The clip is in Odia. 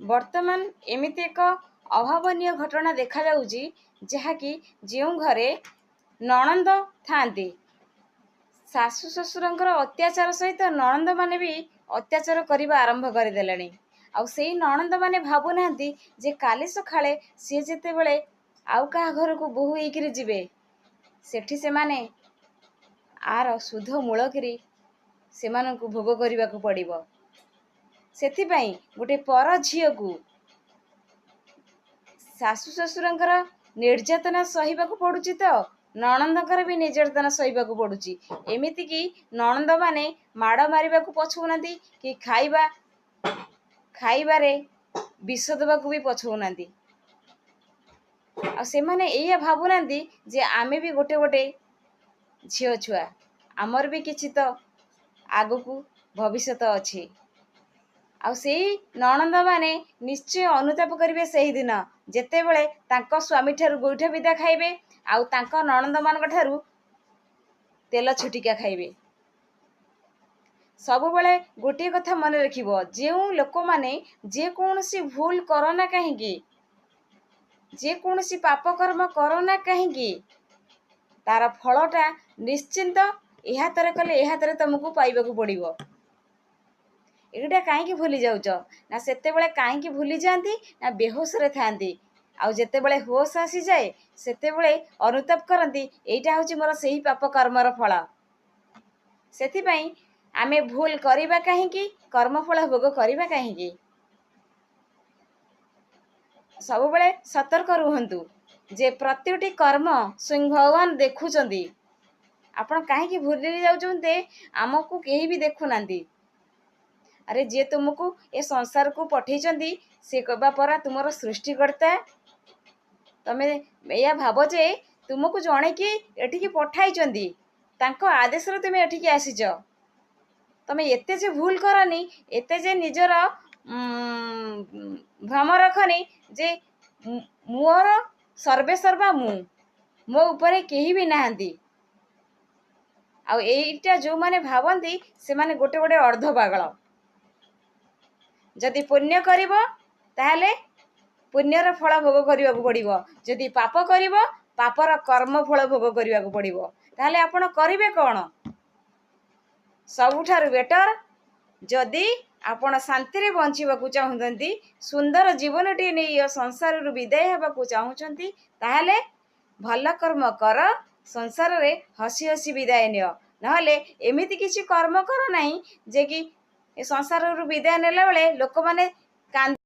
ବର୍ତ୍ତମାନ ଏମିତି ଏକ ଅଭାବନୀୟ ଘଟଣା ଦେଖାଯାଉଛି, ଯାହାକି ଯେଉଁ ଘରେ ନଣନ୍ଦ ଥାଆନ୍ତି, ଶାଶୁ ଶ୍ୱଶୁରଙ୍କର ଅତ୍ୟାଚାର ସହିତ ନଣନ୍ଦମାନେ ବି ଅତ୍ୟାଚାର କରିବା ଆରମ୍ଭ କରିଦେଲେଣି। ଆଉ ସେଇ ନଣନ୍ଦମାନେ ଭାବୁନାହାନ୍ତି ଯେ କାଲି ସକାଳେ ସିଏ ଯେତେବେଳେ ଆଉ କାହା ଘରକୁ ବୋହୂ ହେଇକିରି ଯିବେ, ସେଠି ସେମାନେ ଆର ସୁଧ ମୂଳକିରି ସେମାନଙ୍କୁ ଭୋଗ କରିବାକୁ ପଡ଼ିବ। ସେଥିପାଇଁ ଗୋଟେ ପର ଝିଅକୁ ଶାଶୁ ଶ୍ୱଶୁରଙ୍କର ନିର୍ଯାତନା ସହିବାକୁ ପଡ଼ୁଛି, ତ ନଣନ୍ଦଙ୍କର ବି ନିର୍ଯାତନା ସହିବାକୁ ପଡ଼ୁଛି। ଏମିତିକି ନଣନ୍ଦମାନେ ମାଡ଼ ମାରିବାକୁ ପଛଉନାହାନ୍ତି କି ଖାଇବାରେ ବିଷ ଦେବାକୁ ବି ପଛଉନାହାନ୍ତି। ଆଉ ସେମାନେ ଏଇଆ ଭାବୁନାହାନ୍ତି ଯେ ଆମେ ବି ଗୋଟେ ଝିଅ ଛୁଆ, ଆମର ବି କିଛି ତ ଆଗକୁ ଭବିଷ୍ୟତ ଅଛି। ଆଉ ସେଇ ନଣନ୍ଦମାନେ ନିଶ୍ଚୟ ଅନୁତାପ କରିବେ ସେହିଦିନ ଯେତେବେଳେ ତାଙ୍କ ସ୍ୱାମୀଠାରୁ ଗୋଇଠା ବିଧା ଖାଇବେ ଆଉ ତାଙ୍କ ନଣନ୍ଦମାନଙ୍କ ଠାରୁ ତେଲ ଛିଟିକା ଖାଇବେ। ସବୁବେଳେ ଗୋଟିଏ କଥା ମନେ ରଖିବ, ଯେଉଁ ଲୋକମାନେ ଯେକୌଣସି ଭୁଲ କରନା କାହିଁକି, ଯେକୌଣସି ପାପ କର୍ମ କରନା କାହିଁକି, ତାର ଫଳଟା ନିଶ୍ଚିନ୍ତ ଏହା ହାତରେ କଲେ ଏହା ହାତରେ ତମକୁ ପାଇବାକୁ ପଡ଼ିବ। ଏଇଟା କାହିଁକି ଭୁଲି ଯାଉଛ ନା, ସେତେବେଳେ କାହିଁକି ଭୁଲି ଯାଆନ୍ତି ନା ବେହୋସରେ ଥାଆନ୍ତି। ଆଉ ଯେତେବେଳେ ହୋସ ଆସିଯାଏ ସେତେବେଳେ ଅନୁତାପ କରନ୍ତି, ଏଇଟା ହେଉଛି ମୋର ସେହି ପାପ କର୍ମର ଫଳ। ସେଥିପାଇଁ ଆମେ ଭୁଲ କରିବା କାହିଁକି, କର୍ମଫଳ ଭୋଗ କରିବା କାହିଁକି? ସବୁବେଳେ ସତର୍କ ରୁହନ୍ତୁ ଯେ ପ୍ରତିଟି କର୍ମ ସ୍ୱୟଂ ଭଗବାନ ଦେଖୁଛନ୍ତି। ଆପଣ କାହିଁକି ଭୁଲି ଯାଉଛନ୍ତି ଆମକୁ କେହି ବି ଦେଖୁନାହାନ୍ତି? ଆରେ ଯିଏ ତୁମକୁ ଏ ସଂସାରକୁ ପଠେଇଛନ୍ତି ସେ କବା ପରା ତୁମର ସୃଷ୍ଟିକର୍ତ୍ତା। ତମେ ଏଇଆ ଭାବ ଯେ ତୁମକୁ ଜଣେକି ଏଠିକି ପଠାଇଛନ୍ତି, ତାଙ୍କ ଆଦେଶରେ ତୁମେ ଏଠିକି ଆସିଛ। ତମେ ଏତେ ଯେ ଭୁଲ କରନି, ଏତେ ଯେ ନିଜର ଭ୍ରମ ରଖନି ଯେ ମୋର ସର୍ବେ ସର୍ବା ମୁଁ, ମୋ ଉପରେ କେହି ବି ନାହାନ୍ତି। ଆଉ ଏଇଟା ଯେଉଁମାନେ ଭାବନ୍ତି ସେମାନେ ଗୋଟେ ଅର୍ଦ୍ଧ ପାଗଳ। ଯଦି ପୁଣ୍ୟ କରିବ ତାହେଲେ ପୁଣ୍ୟର ଫଳ ଭୋଗ କରିବାକୁ ପଡ଼ିବ, ଯଦି ପାପ କରିବ ପାପର କର୍ମ ଫଳ ଭୋଗ କରିବାକୁ ପଡ଼ିବ। ତାହେଲେ ଆପଣ କରିବେ କ'ଣ? ସବୁଠାରୁ ବେଟର, ଯଦି ଆପଣ ଶାନ୍ତିରେ ବଞ୍ଚିବାକୁ ଚାହୁଁଛନ୍ତି, ସୁନ୍ଦର ଜୀବନଟିଏ ନେଇ ସଂସାରରୁ ବିଦାୟ ହେବାକୁ ଚାହୁଁଛନ୍ତି, ତାହେଲେ ଭଲ କର୍ମ କର, ସଂସାରରେ ହସି ହସି ବିଦାୟ ନିଅ। ନହେଲେ ଏମିତି କିଛି କର୍ମ କର ନାହିଁ ଯେ କି ଏ ସଂସାରରୁ ବିଦାୟ ନେଲା ବେଳେ ଲୋକମାନେ କାନ୍ଦ